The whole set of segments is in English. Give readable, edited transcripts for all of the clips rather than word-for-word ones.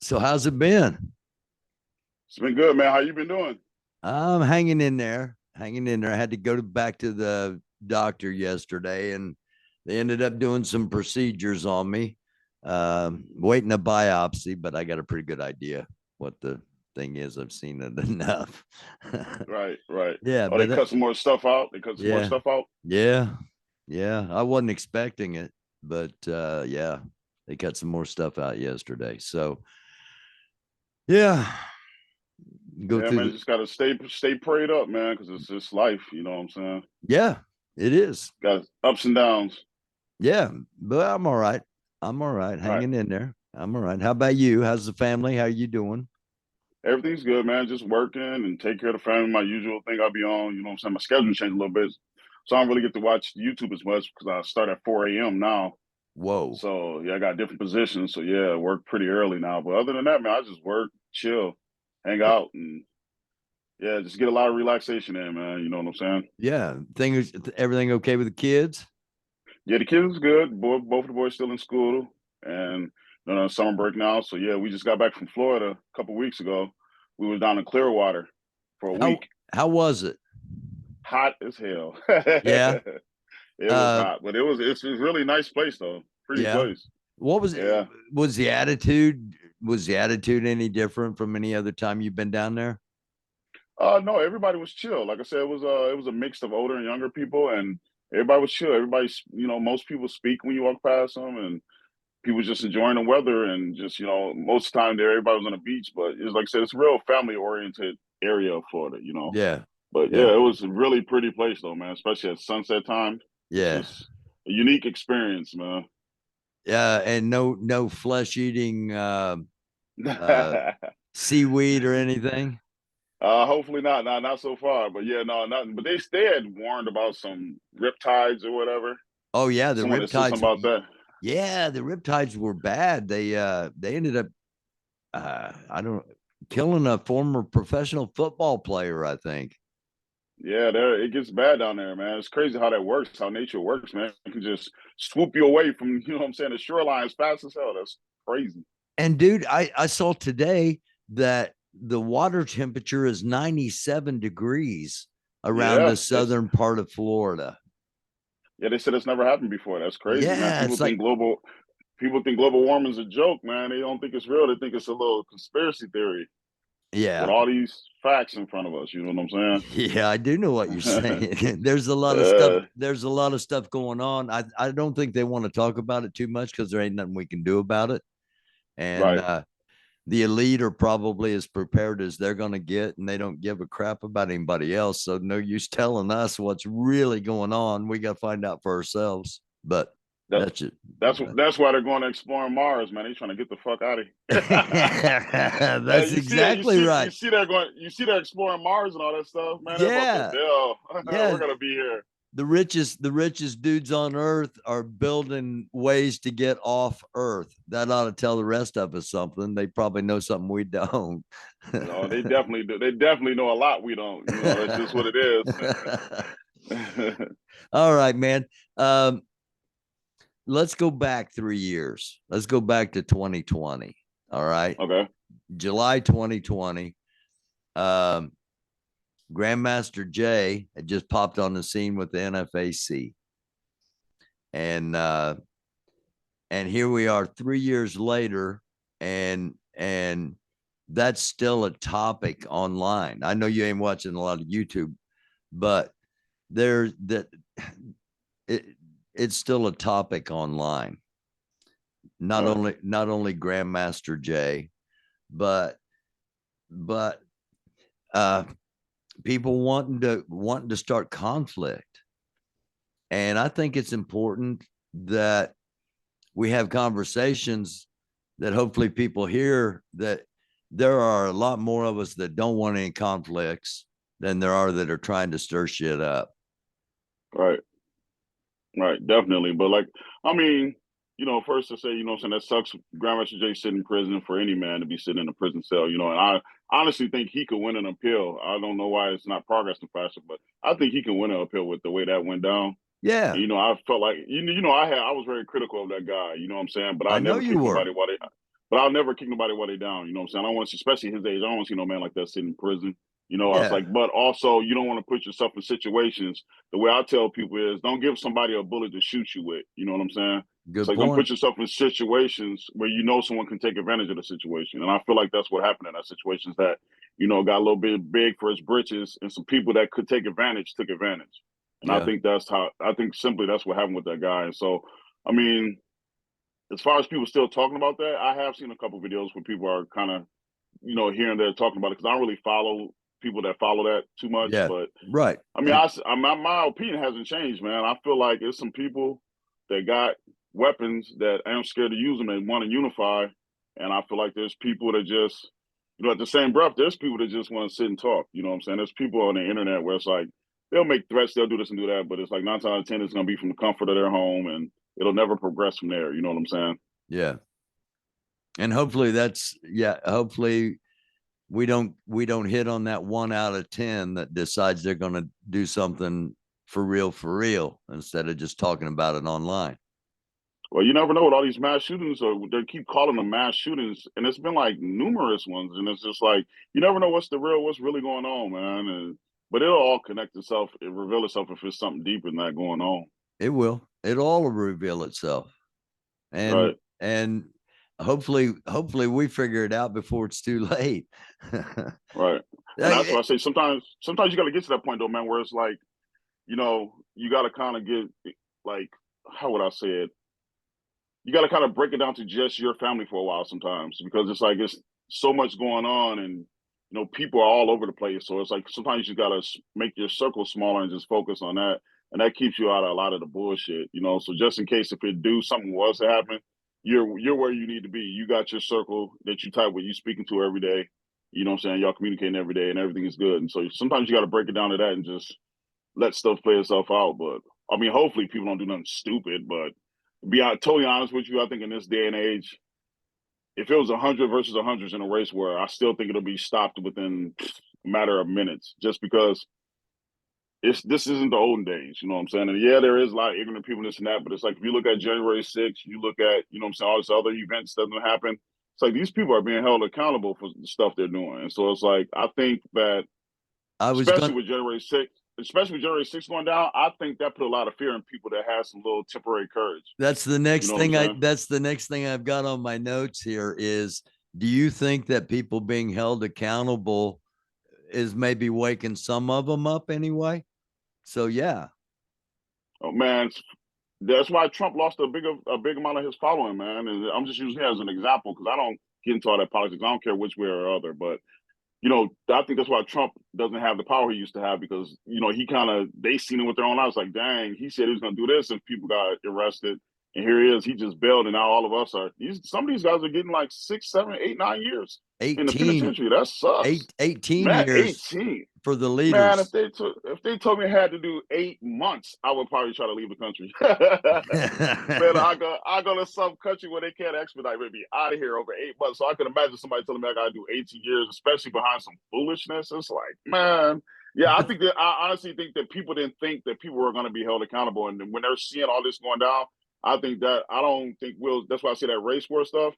So how's it been? It's been good, man. How you been doing? I'm hanging in there, hanging in there. I had to go back to the doctor yesterday, and they ended up doing some procedures on me. Waiting a biopsy, but I got a pretty good idea what the thing is. I've seen it enough. Right, right. Yeah, Oh, they but cut some more stuff out. They cut some more yeah, stuff out. yeah, yeah. I wasn't expecting it, but yeah, they cut some more stuff out yesterday. So yeah, go Yeah, through man. the Just gotta stay prayed up, man, because it's just life. You know what I'm saying? yeah, it is. Got ups and downs. Yeah, but I'm all right. I'm all right. Right. Hanging in there. I'm all right. How about you? How's the family? How you doing? Everything's good, man. Just working and take care of the family. My usual thing I'll be on. You know what I'm saying? My schedule changed a little bit, so I don't really get to watch YouTube as much because I start at 4 a.m. now. Whoa. So yeah, I got different positions. So yeah, I work pretty early now. But other than that, man, I just work, chill, hang out, and yeah, just get a lot of relaxation in, man. You know what I'm saying? Yeah. Thing is everything okay with the kids? Yeah, the kids is good. Both of the boys still in school and summer break now. So yeah, we just got back from Florida a couple weeks ago. We was down in Clearwater for a How week. how was it? Hot as hell. Yeah. It was Uh hot, but it's a really nice place though. Pretty yeah. place. What was it? Yeah. Was the attitude any different from any other time you've been down there? No, everybody was chill. Like I said, it was a mix of older and younger people, and everybody was chill. Everybody's most people speak when you walk past them, and people just enjoying the weather and just most of the time there everybody was on the beach, but it's like I said, it's a real family oriented area of Florida. Yeah. But yeah, Yeah. it was a really pretty place though, man, especially at sunset time. It's Yeah. just a unique experience, man. Yeah. And no flesh eating uh seaweed or anything. Hopefully not so far, but yeah, no, nothing. But they had warned about some riptides or whatever. Oh yeah, the Someone had said riptides. something about that. Yeah, the riptides were bad. They ended up I don't killing a former professional football player, I think. Yeah, there it gets bad down there, man. It's crazy how that works, how nature works, man. It can just swoop you away from, what I'm saying, the shoreline as fast as hell. That's crazy. And dude, I saw today that the water temperature is 97 degrees around the Yeah, it's southern part of Florida. yeah, they said it's never happened before. That's crazy, man. Yeah, People it's think like global warming's a joke, man. They don't think it's real. They think it's a little conspiracy theory with yeah. all these facts in front of us. You know what I'm Yeah, I do know what you're saying? saying. There's a lot of stuff. There's a lot of stuff going on. I don't think they want to talk about it too much because there ain't nothing we can do about it. And Right. the elite are probably as prepared as they're going to get, and they don't give a crap about anybody else. So no use telling us what's really going on. We got to find out for ourselves. But That that's it. that's why they're going to explore Mars, man. They're trying to get the fuck out of here. Hey, That's you see that? exactly right. You see they're exploring Mars and all that stuff, man. They're about to Yeah, Bill. yeah. We're gonna be here. The richest dudes on earth are building ways to get off earth. That ought to tell the rest of us something. They probably know something we don't. No, they definitely do. They definitely know a lot we don't. That's just what it is. All right, man. Um, let's go back 3 years. Let's go back to 2020. All right. Okay. July 2020. Um, Grandmaster Jay had just popped on the scene with the NFAC. And here we are 3 years later, and that's still a topic online. I know you ain't watching a lot of YouTube, but there that it, it's still a topic online. Not Right. only Grandmaster Jay, but but uh, people wanting to start conflict, and I think it's important that we have conversations that hopefully people hear that there are a lot more of us that don't want any conflicts than there are that are trying to stir shit up. Right. Right. Definitely. But like, I mean, first to say, what I'm saying, that sucks. Grandmaster Jay sitting in prison for any man to be sitting in a prison cell. And I honestly think he could win an appeal. I don't know why it's not progressing faster, but I think he can win an appeal with the way that went down. And, I felt like I was very critical of that guy. You know what I'm saying? But I I know never you kicked were. nobody while they but I'll never kick nobody while they down. You know what I'm saying? I don't want to, especially his age. I don't want to see no man like that sitting in prison. You know, I was Yeah. like, but also you don't want to put yourself in situations. The way I tell people is, don't give somebody a bullet to shoot you with. You know what I'm saying? It's Good like don't point. put yourself in situations where you know someone can take advantage of the situation. And I feel like that's what happened in that situation is that, you know, got a little bit big for his britches and some people that could take advantage took advantage. And I Yeah. think I think simply that's what happened with that guy. And so, I mean, as far as people still talking about that, I have seen a couple of videos where people are kind of, you know, here and there talking about it because I don't really follow people that follow that too much. Yeah. But Right. I mean, my opinion hasn't changed, man. I feel like it's some people that got weapons that aren't scared to use them and want to unify. And I feel like there's people that just, you know, at the same breath, there's people that just want to sit and talk. You know what I'm saying? There's people on the internet where it's like, they'll make threats, they'll do this and do that, but it's like 9 times out of 10, it's going to be from the comfort of their home and it'll never progress from there. You know what I'm saying? Yeah. And hopefully hopefully we don't hit on that 1 out of 10 that decides they're going to do something for real instead of just talking about it online. Well, you never know with all these mass shootings, or they keep calling them mass shootings, and it's been like numerous ones, and it's just like you never know what's really going on, man. And but it'll all connect itself, it reveal itself if it's something deeper than that going on. It will. It'll all reveal itself. And Right. and hopefully we figure it out before it's too late. Right. And that's why I say sometimes you got to get to that point though, man, where it's like, you know, you got to kind of get like, how would I say it? You got to kind of break it down to just your family for a while sometimes because it's like it's so much going on and you know people are all over the place. So it's like sometimes you got to make your circle smaller and just focus on that, and that keeps you out of a lot of the bullshit. You know, so just in case if it do something was to happen, you're where you need to be. You got your circle that you type with you speaking to every day. You know what I'm saying? Y'all communicating every day and everything is good. And so sometimes you got to break it down to that and just let stuff play itself out. But I mean, hopefully people don't do nothing stupid. But to be totally honest with you, I think in this day and age, if it was 100 versus 100s in a race war, I still think it'll be stopped within a matter of minutes, just because this isn't the olden days. You know what I'm saying? And yeah, there is a lot of ignorant people, this and that. But it's like if you look at January 6th, you look at you know what I'm saying all these other events that doesn't happen. It's like these people are being held accountable for the stuff they're doing. And so it's like I think that I was especially going with January 6th, especially with January 6th going down, I think that put a lot of fear in people that have some little temporary courage. that's the You next know what I'm thing saying? that's the next thing I've got on my notes here is do you think that people being held accountable is maybe waking some of them up anyway? So yeah. Oh man, that's why Trump lost a big amount of his following, man. And I'm just using it as an example because I don't get into all that politics. I don't care which way or other, but you know, I think that's why Trump doesn't have the power he used to have because, you know, he kind of, they seen it with their own eyes like, dang, he said he was going to do this and people got arrested. And here he is, he just bailed. And now all of us are, some of these guys are getting like 6, 7, 8, 9 years in the 18 penitentiary. That sucks. 18 Man, years 18. for the Man, leaders. if they told me I had to do 8 months, I would probably try to leave the country. Man, I go to some country where they can't expedite me be out of here over 8 months. So I can imagine somebody telling me I gotta do 18 years, especially behind some foolishness. It's like, man, yeah, But I honestly think that people didn't think that people were gonna be held accountable. And when they're seeing all this going down, I don't think we'll that's why I say that race war stuff.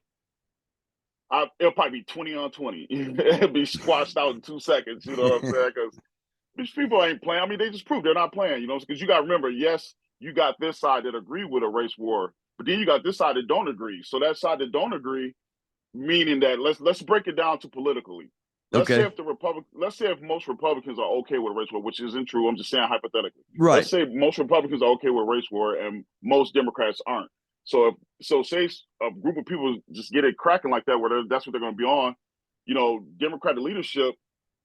It'll probably be 20 on 20. It'll be squashed out in 2 seconds, you know what I'm saying? Because these people ain't playing. I mean, they just proved they're not playing, you know, because you got to remember, yes, you got this side that agree with a race war, but then you got this side that don't agree. So that side that don't agree, meaning that let's break it down to politically. okay. Let's say if most Republicans are okay with race war, which isn't true. I'm just saying hypothetically. Let's Right. say most Republicans are okay with race war and most Democrats aren't. So say a group of people just get it cracking like that, where that's what they're going to be on. You know, Democratic leadership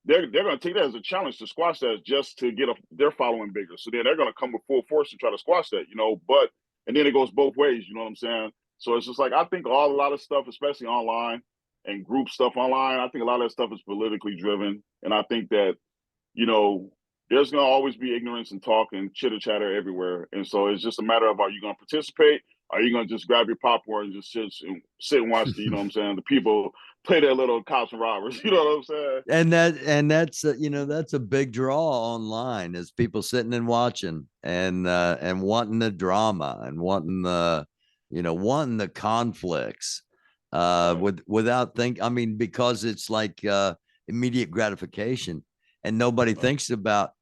they're going to take that as a challenge to squash that just to get their following bigger. So then they're going to come with full force to try to squash that, you know. But and then it goes both ways, you know what I'm saying? So it's just like I think a lot of stuff, especially online and group stuff online, I think a lot of that stuff is politically driven, and I think that you know there's going to always be ignorance and talk and chitter chatter everywhere, and so it's just a matter of are you going to participate? Are you going to just grab your popcorn and just sit and watch the, you know what I'm saying, the people play their little cops and robbers, you know what I'm saying? And that's that's a big draw online is people sitting and watching and wanting the drama and wanting the wanting the conflicts Right. without I mean, because it's like immediate gratification, and nobody Right. thinks about,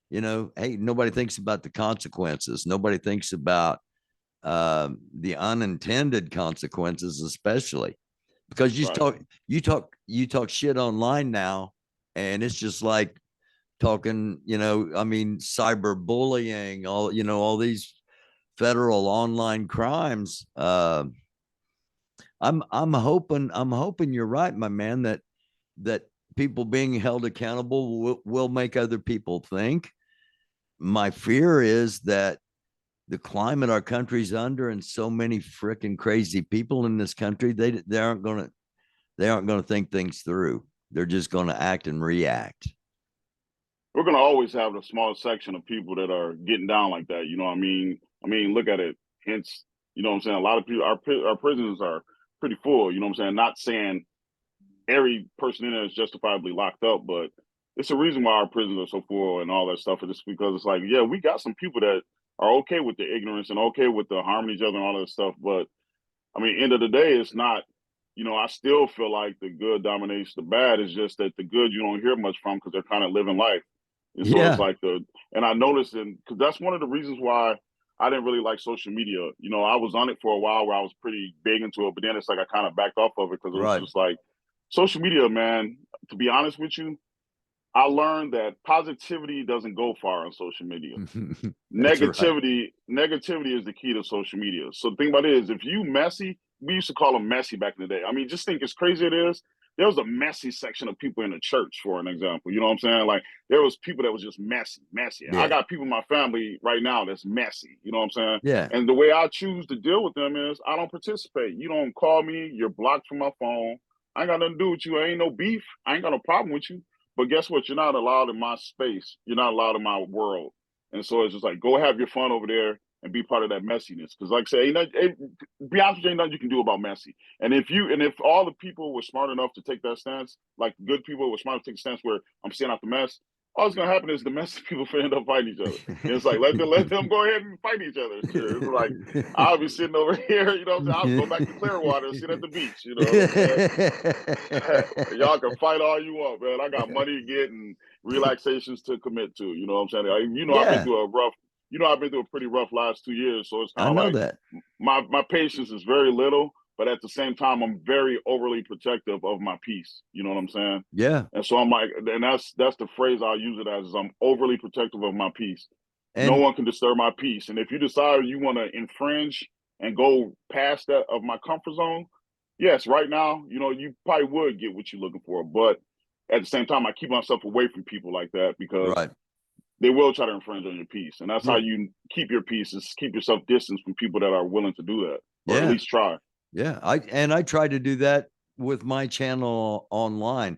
hey, nobody thinks about the consequences. Nobody thinks about the unintended consequences, especially because Right. you talk shit online now, and it's just like talking, I mean, cyberbullying, all these federal online crimes. I'm hoping you're right, my man, that people being held accountable will make other people think. My fear is that the climate our country's under, and so many freaking crazy people in this country, they aren't gonna think things through. They're just gonna act and react. We're gonna always have a small section of people that are getting down like that. You know what I mean? I mean, look at it. Hence, you know what I'm saying? A lot of people, our prisons are pretty full. You know what I'm saying? Not saying every person in there is justifiably locked up, but it's a reason why our prisons are so full and all that stuff. And it's because it's like, yeah, we got some people that are okay with the ignorance and okay with the harming each other and all that stuff. But I mean, end of the day, it's not. I still feel like the good dominates the bad. It's just that the good you don't hear much from because they're kind of living life, and so it's Yeah. like And I noticed, and because that's one of the reasons why I didn't really like social media. I was on it for a while where I was pretty big into it, but then it's like I kind of backed off of it because it was Right. just like social media, man. To be honest with you, I learned that positivity doesn't go far on social media. That's right. Negativity is the key to social media. So the thing about it is, if you messy, we used to call them messy back in the day. I mean, just think as crazy it is. There was a messy section of people in the church, for an example. You know what I'm saying? Like there was people that was just messy, messy. I Yeah. got people in my family right now that's messy. You know what I'm saying? Yeah. And the way I choose to deal with them is I don't participate. You don't call me. You're blocked from my phone. I ain't got nothing to do with you. I ain't no beef. I ain't got no problem with you. But guess what? You're not allowed in my space. You're not allowed in my world. And so it's just like, go have your fun over there and be part of that messiness. Because, like I say, be honest with you, ain't nothing you can do about messy. And if all the people were smart enough to take that stance, like good people were smart enough to take a stance where I'm staying out the mess, all that's gonna happen is the messy people end up fighting each other. And it's like let them go ahead and fight each other. Sure. It's like I'll be sitting over here, you know what I'm saying? I'll go back to Clearwater and sit at the beach, you know what I'm saying? Y'all can fight all you want, man. I got money to get and relaxations to commit to. You know what I'm saying? I've been Yeah, through I've been through a pretty rough last 2 years. So it's kind I of know like that. my patience is very little, but at the same time, I'm very overly protective of my peace. You know what I'm saying? Yeah. And so I'm like, and that's the phrase I'll use it as is I'm overly protective of my peace. No And one can disturb my peace. And if you decide you want to infringe and go past that of my comfort zone, yes, right now, you probably would get what you're looking for. But at the same time, I keep myself away from people like that because right. they will try to infringe on your peace. And that's how Yeah. you keep your peace is keep yourself distance from people that are willing to do that, or at Yeah. least try. Yeah. I try to do that with my channel online.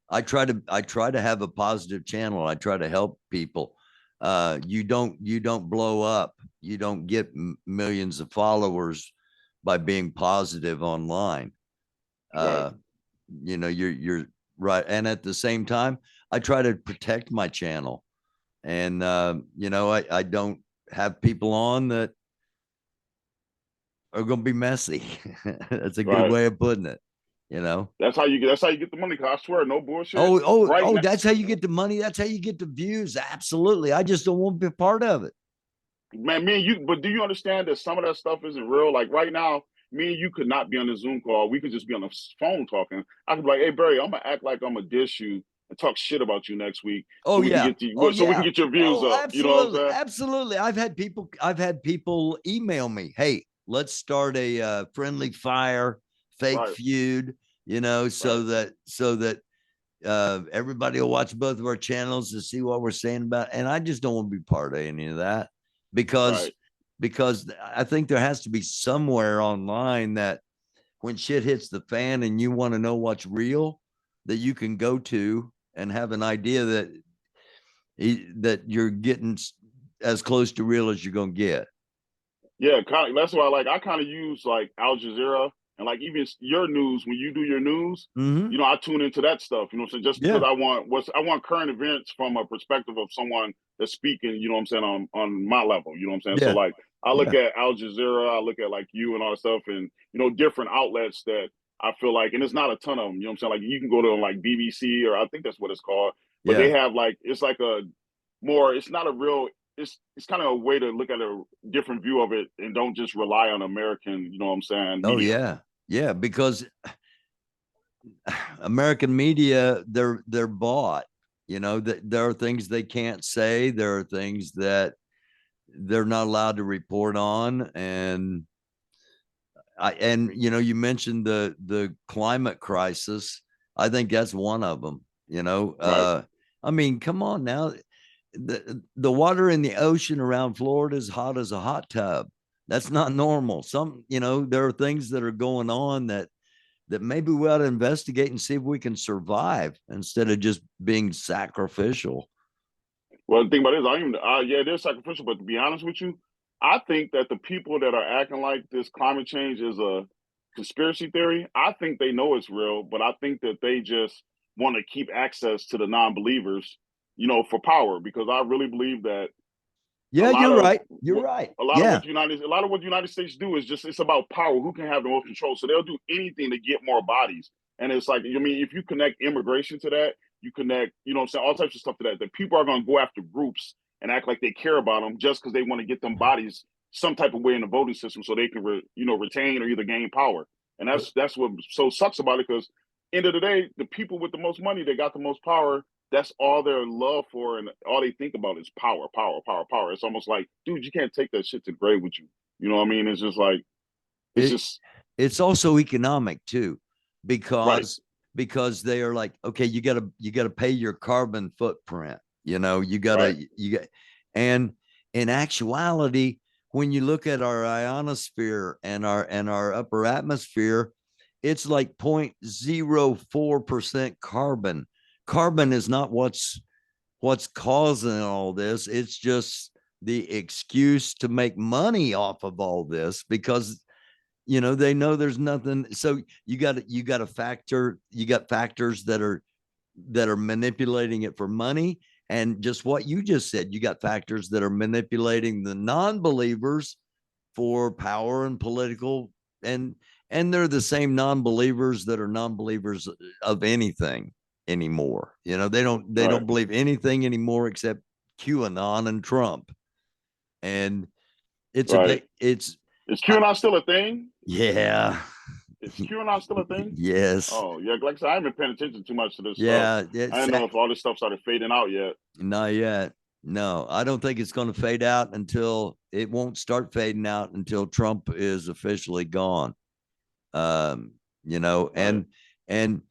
I try to have a positive channel. I try to help people. You don't blow up. You don't get millions of followers by being positive online. Right. Uh, you're right. And at the same time, I try to protect my channel. And I don't have people on that are going to be messy. That's a good Right. way of putting it. That's how you get the money. 'Cause I swear, no bullshit. Oh, oh, Right oh, now, that's how you get the money. That's how you get the views. Absolutely. I just don't want to be a part of it. man, me and you. But do you understand that some of that stuff isn't real? Like right now, me and you could not be on the Zoom call. We could just be on the phone talking. I could be like, "Hey, Barry, I'm gonna act like I'm gonna dish you and talk shit about you next week, so Oh we can yeah. get you, Oh so we can yeah. get your views Oh, up." You know what I'm absolutely. saying? Absolutely. I've had people email me, "Hey, let's start a friendly fire fake Right. feud, so Right. that everybody will watch both of our channels to see what we're saying about." And I just don't want to be part of any of that because Right. because I think there has to be somewhere online that when shit hits the fan and you want to know what's real, that you can go to and have an idea that you're getting as close to real as you're gonna get. Yeah, that's why I kind of use like Al Jazeera and like even your news when you do your news. Mm-hmm. I tune into that stuff. So just because Yeah, I want current events from a perspective of someone that's speaking. You know what I'm saying on my level. You know what I'm saying. So yeah, like I look yeah, at Al Jazeera, I look at like you and all that stuff, and different outlets that I feel like, and it's not a ton of them. You know what I'm saying? Like you can go to like BBC, or I think that's what it's called, but they Yeah. have like, it's like a more. It's not a real. It's kind of a way to look at a different view of it, and don't just rely on American. You know what I'm saying? Oh Media. yeah. Yeah. Because American media, they're bought. You know, that there are things they can't say. There are things that they're not allowed to report on. And you know, you mentioned the climate crisis. I think that's one of them. You know, Right. I mean, come on now. The water in the ocean around Florida is hot as a hot tub. That's not normal. Some, you know, there are things that are going on that maybe we ought to investigate and see if we can survive instead of just being sacrificial. Well, the thing about it is, I even yeah, it is sacrificial. But to be honest with you, I think that the people that are acting like this climate change is a conspiracy theory, I think they know it's real, but I think that they just want to keep access to the non-believers, for power. Because I really believe that a Yeah, lot you're of right. You're what right. a lot of Yeah. what the United States do is just, it's about power. Who can have the most control? So they'll do anything to get more bodies. And it's like, I mean, if you connect immigration to that, you connect, what I'm saying, all types of stuff to that. That people are going to go after groups and act like they care about them just because they want to get them bodies some type of way in the voting system, so they can retain or either gain power. And that's what so sucks about it, because end of the day, the people with the most money, they got the most power, that's all their love for, and all they think about is power, power, power, power. It's almost like, dude, you can't take that shit to the grave with you. You know what I mean? It's just like, it's It just it's also economic too, right, because they are like, okay, you gotta pay your carbon footprint. You know, right, you got and in actuality, when you look at our ionosphere and our upper atmosphere, it's like 0.04% carbon. Carbon is not what's causing all this. It's just the excuse to make money off of all this because they know there's nothing. So you got factors that are manipulating it for money. And just what you just said, you got factors that are manipulating the non-believers for power and political, and they're the same non-believers that are non-believers of anything anymore. They don't right, believe anything anymore except QAnon and Trump. And it's a right. it's Is uh, QAnon still a thing? yeah. Is QAnon still a thing? Yes. Oh yeah, like I said, I haven't been paying attention too much to this stuff. Yeah, I it's don't know if all this stuff started fading out yet. not yet. No, I don't think it's going to fade out until it won't start fading out until Trump is officially gone. Um, Right, and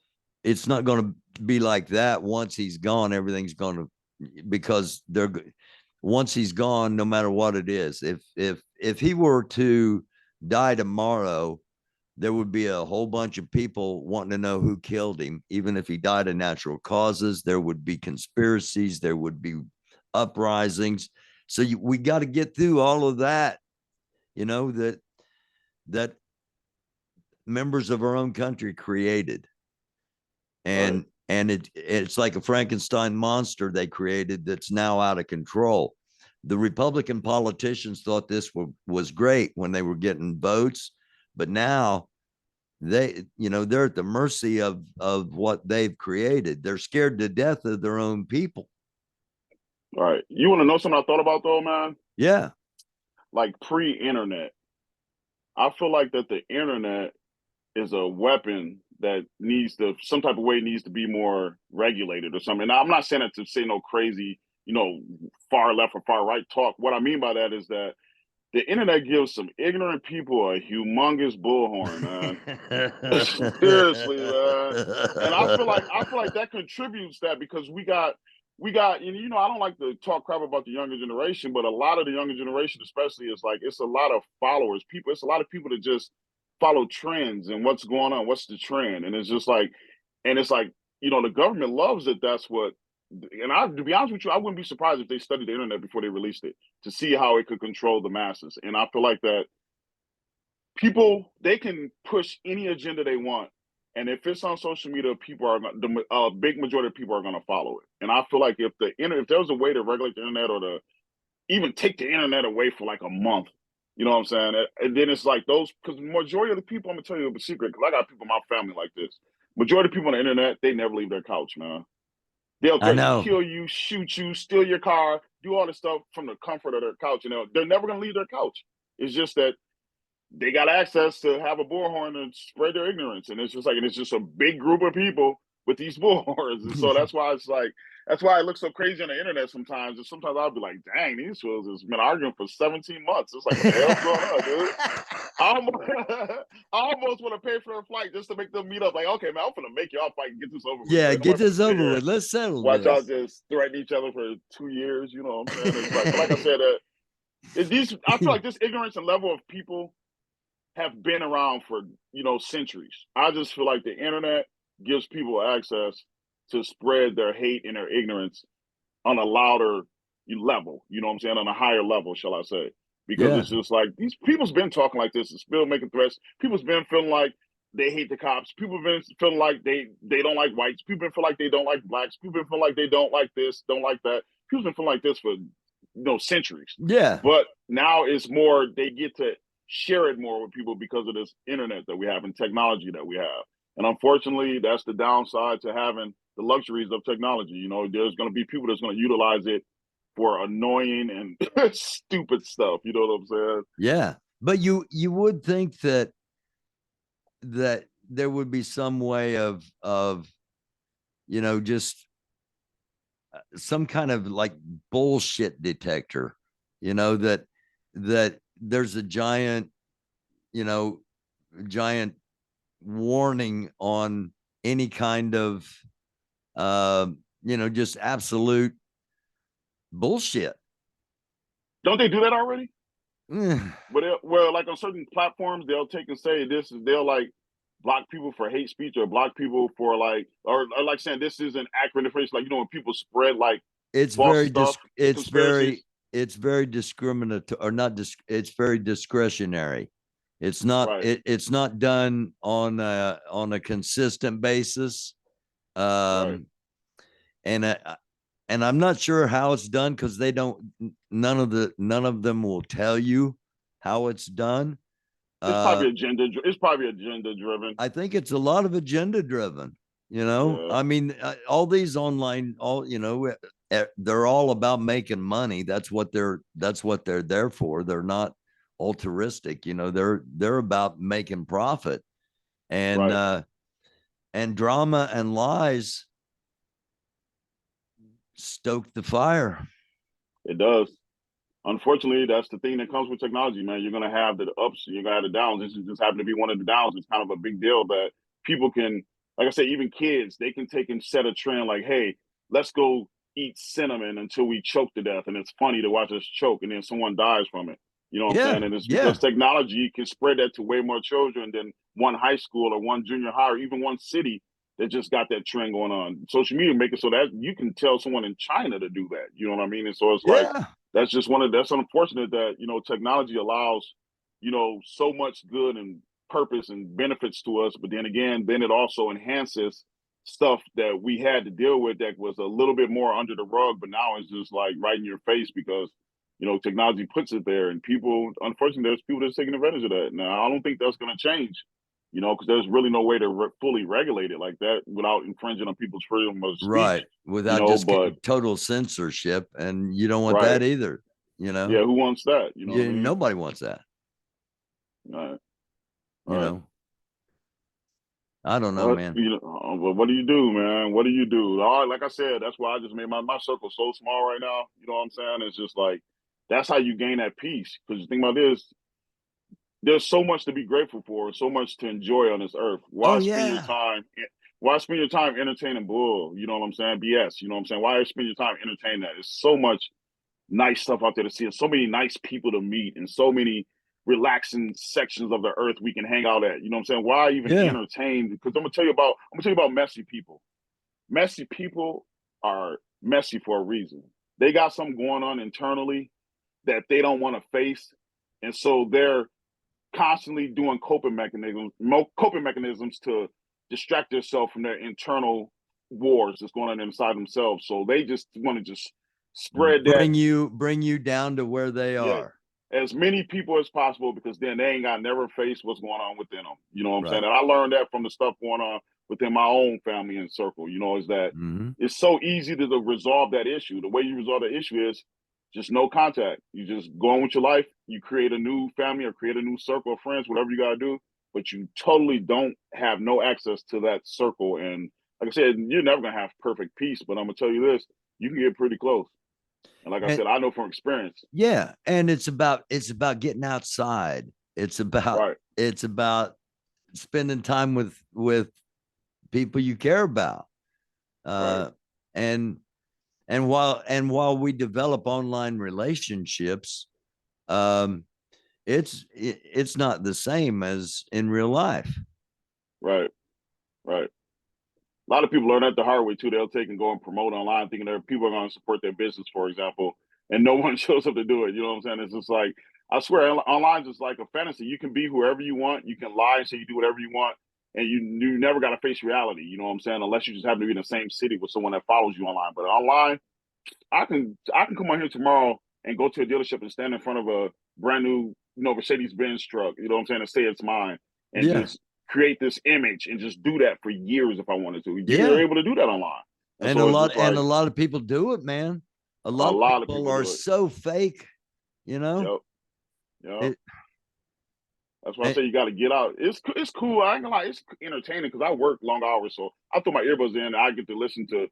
it's not going to be like that once he's gone. Everything's going to because they're once he's gone, no matter what it is. If he were to die tomorrow, there would be a whole bunch of people wanting to know who killed him, even if he died of natural causes. There would be conspiracies, there would be uprisings. So we got to get through all of that, that members of our own country created. right, And it's like a Frankenstein monster they created that's now out of control. The Republican politicians thought this was great when they were getting votes, but now they're at the mercy of what they've created. They're scared to death of their own people. right. You want to know something I thought about though, man? Yeah. Like pre-internet, I feel like that the internet is a weapon that needs to, some type of way, needs to be more regulated or something. Now, I'm not saying that to say no crazy, far left or far right talk. What I mean by that is that the internet gives some ignorant people a humongous bullhorn, man. Seriously, man. And I feel like that contributes that, because we got I don't like to talk crap about the younger generation, but a lot of the younger generation especially is like, it's a lot of followers. It's a lot of people that just follow trends and what's going on, what's the trend. And it's just like, and it's like, the government loves it. That's what, and to be honest with you, I wouldn't be surprised if they studied the internet before they released it, to see how it could control the masses. And I feel like that people, they can push any agenda they want, and if it's on social media, people are the big majority of people are going to follow it. And I feel like if there was a way to regulate the internet, or to even take the internet away for like a month, You know what I'm saying? And then it's like those, because majority of the people, I'm gonna tell you a secret, because I got people in my family like this. Majority of people on the internet, they never leave their couch, man. They'll I threaten to know. kill you, shoot you, steal your car, do all this stuff from the comfort of their couch. You know, they're never gonna leave their couch. It's just that they got access to have a bullhorn and spread their ignorance. And it's just like, and it's just a big group of people with these bullhorns. And so that's why it's like, that's why it looks so crazy on the internet sometimes. And sometimes I'll be like, dang, these fools has been arguing for 17 months. It's like, what the hell's going on, dude? I almost, I almost want to pay for their flight just to make them meet up. Like, okay, man, I'm gonna make y'all fight and get this over with. Yeah, Man. get Nobody this sit over here with. Let's settle watch y'all this. just threaten each other for 2 years. You know what I'm saying? It's like, but like I said, these I feel like this ignorance and level of people have been around for centuries. I just feel like the internet gives people access to spread their hate and their ignorance on a louder level. You know what I'm saying? On a higher level, shall I say? Because Yeah, it's just like these people's been talking like this and still making threats. People's been feeling like they hate the cops. People have been feeling like they don't like whites. People been feeling like they don't like blacks. People been feeling like they don't like this, don't like that. People's been feeling like this for centuries. yeah, But now it's more, they get to share it more with people because of this internet that we have and technology that we have. And unfortunately, that's the downside to having the luxuries of technology. There's going to be people that's going to utilize it for annoying and stupid stuff. You know what I'm saying? yeah. But you would think that there would be some way of just some kind of like bullshit detector, that there's a you know, giant warning on any kind of just absolute bullshit. Don't they do that already? Yeah, But well, like on certain platforms, they'll take and say this is they'll like block people for hate speech or block people for like or like saying this isn't accurate information. Like when people spread like it's false very stuff and conspiracies. it's very discriminatory, or not it's very discretionary. Right, It's not done on a consistent basis. right. um and and I'm not sure how it's done, because they don't, none of them will tell you how it's done. It's uh probably agenda. It's probably agenda driven. I think it's a lot of agenda driven. Yeah, I mean, all these online, they're all about making money. That's what they're there for. They're not altruistic. They're about making profit, and right. uh, and drama and lies stoke the fire. It does. Unfortunately, that's the thing that comes with technology, man. You're gonna have the ups and you're gonna have the downs. This just happened to be one of the downs. It's kind of a big deal that people can, like I said, even kids, they can take and set a trend like, hey, let's go eat cinnamon until we choke to death. And it's funny to watch us choke and then someone dies from it. You know what I'm saying? Yeah, And it's because yeah, technology can spread that to way more children than one high school or one junior high or even one city that just got that trend going on. Social media make it so that you can tell someone in China to do that. You know what I mean? And so it's like, yeah, that's unfortunate that technology allows so much good and purpose and benefits to us, but then again then it also enhances stuff that we had to deal with that was a little bit more under the rug, but now it's just like right in your face because technology puts it there, and people, unfortunately, there's people that's taking advantage of that. Now I don't think that's going to change, because there's really no way to fully regulate it like that without infringing on people's freedom of speech. right. Without just But total censorship, and you don't want right, that either. You know, yeah, who wants that? You know what I mean? nobody wants that. All right. You All right. know, I don't know, What man. well, what do you do, man? What do you do? All right, like I said, that's why I just made my circle so small right now. You know what I'm saying? It's just like that's how you gain that peace. Because you think about this, there's so much to be grateful for, so much to enjoy on this earth. Oh Why spend your yeah, time? Why spend your time entertaining bull? You know what I'm saying? BS. You know what I'm saying? Why spend your time entertaining that? There's so much nice stuff out there to see, and so many nice people to meet, and so many relaxing sections of the earth we can hang out at. You know what I'm saying? Why even yeah, entertain? Because I'm gonna tell you about messy people. Messy people are messy for a reason. They got something going on internally that they don't want to face, and so they're constantly doing coping mechanisms to distract themselves from their internal wars that's going on inside themselves. So they just want to just spread that. bring you down to where they Yeah, are. as many people as possible, because then they ain't got never face what's going on within them. You know what I'm saying? Right. And I learned that from the stuff going on within my own family and circle. You know, is that it's so easy to resolve that issue. The way you resolve the issue is just no contact. You just go on with your life. You create a new family or create a new circle of friends, whatever you got to do. But you totally don't have no access to that circle. And like I said, you're never going to have perfect peace. But I'm going to tell you this, you can get pretty close. And like I said, I know from experience. Yeah. And it's about getting outside. It's about spending time with people you care about. And while we develop online relationships, it's not the same as in real life. Right. A lot of people learn that the hard way too. They'll take and go and promote online, thinking that people are going to support their business, for example, and no one shows up to do it. You know what I'm saying? It's just like, I swear, online is just like a fantasy. You can be whoever you want. You can lie and say you do whatever you want, and you never got to face reality. You know what I'm saying? Unless you just happen to be in the same city with someone that follows you online. But online, I can come on here tomorrow and go to a dealership and stand in front of a brand new, Mercedes Benz truck. You know what I'm saying? And say it's mine, and just create this image and just do that for years if I wanted to. You're able to do that online. And so a lot of people do it, man. A lot of people are so fake, Yep. That's why I say you got to get out. It's cool. I ain't gonna lie, it's entertaining because I work long hours, so I throw my earbuds in and I get to listen to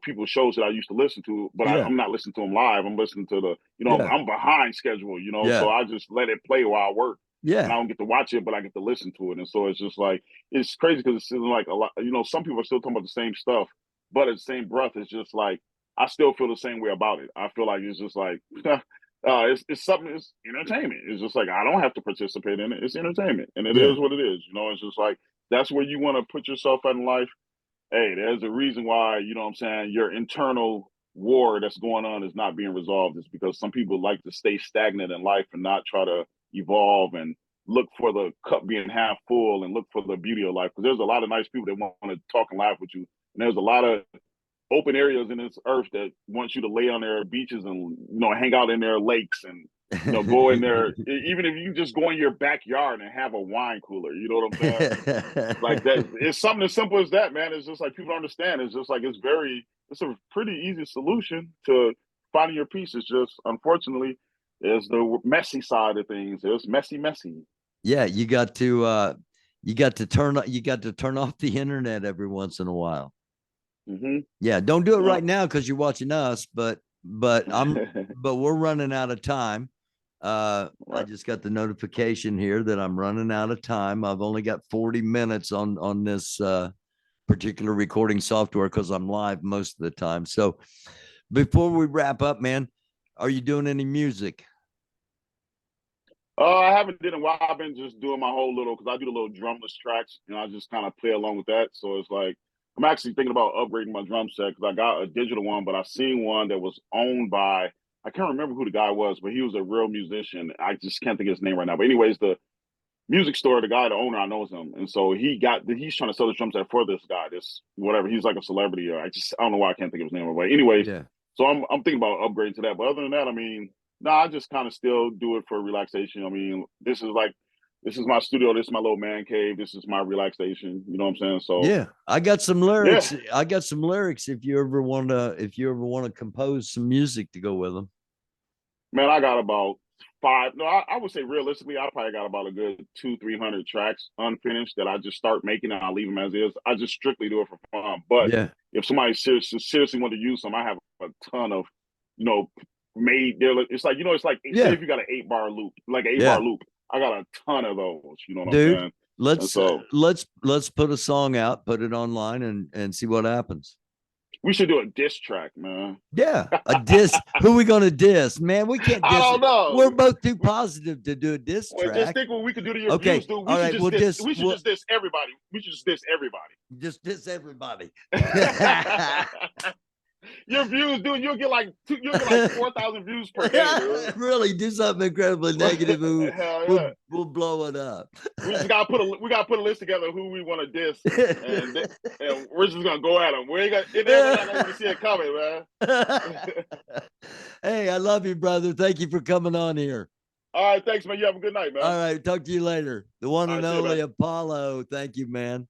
people's shows that I used to listen to, but I'm not listening to them live. I'm listening to the I'm behind schedule, so I just let it play while I work. Yeah. And I don't get to watch it, but I get to listen to it. And so it's just like, it's crazy because it's like a lot, some people are still talking about the same stuff, but at the same breath, it's just like, I still feel the same way about it. I feel like it's just like, it's something, it's entertainment. It's just like, I don't have to participate in it. It's entertainment. And it is what it is. It's just like, that's where you want to put yourself in life. Hey, there's a reason why, your internal war that's going on is not being resolved. It's because some people like to stay stagnant in life and not try to evolve and look for the cup being half full and look for the beauty of life. Because there's a lot of nice people that want to talk and laugh with you. And there's a lot of open areas in this earth that want you to lay on their beaches and, hang out in their lakes and, go in there. Even if you just go in your backyard and have a wine cooler, you know what I'm saying? Like that. It's something as simple as that, man. It's just like people understand. It's just like, it's a pretty easy solution to finding your peace. It's just, unfortunately, there's the messy side of things. It's messy. Yeah, you got to turn off the internet every once in a while. Yeah, don't do it right now because you're watching us, but we're running out of time. I just got the notification here that I'm running out of time. I've only got 40 minutes on this particular recording software because I'm live most of the time. So before we wrap up, man, are you doing any music? I haven't did in a while. I've been just doing my whole little, because I do the little drumless tracks, and I just kind of play along with that. So it's like, I'm actually thinking about upgrading my drum set because I got a digital one, but I seen one that was owned by, I can't remember who the guy was, but he was a real musician. I just can't think of his name right now. But anyways, the music store, the guy, the owner, I knows him. And so he's trying to sell the drum set for this guy, this whatever. He's like a celebrity. I don't know why I can't think of his name. But anyways, so I'm thinking about upgrading to that. But other than that, I mean, I just kind of still do it for relaxation. I mean, this is my studio. This is my little man cave. This is my relaxation. You know what I'm saying? So yeah, I got some lyrics. Yeah. I got some lyrics. If you ever want to compose some music to go with them, man, I got about 5. No, I would say realistically, I probably got about a good 200-300 tracks unfinished that I just start making and I leave them as is. I just strictly do it for fun. But if somebody seriously want to use some, I have a ton of, made there. It's like, say if you got an 8-bar loop, like an 8-bar loop, I got a ton of those. You know what I'm saying? Let's put a song out, put it online, and see what happens. We should do a diss track, man. Yeah, a diss. Who are we gonna diss, man? We can't diss. I don't know. We're both too positive to do a diss track. Just think what we could do to your views, dude. We should just diss everybody. We should just diss everybody. Just diss everybody. Your views, dude, you'll get like 4,000 views per day, dude. Really, do something incredibly negative. We'll blow it up. We gotta put a list together of who we want to diss, and we're just gonna go at them. We ain't gonna see it coming, man. Hey, I love you, brother. Thank you for coming on here. All right, thanks, man. You have a good night, man. All right. Talk to you later. The one All and right, see you, man. only Apollo. Thank you, man.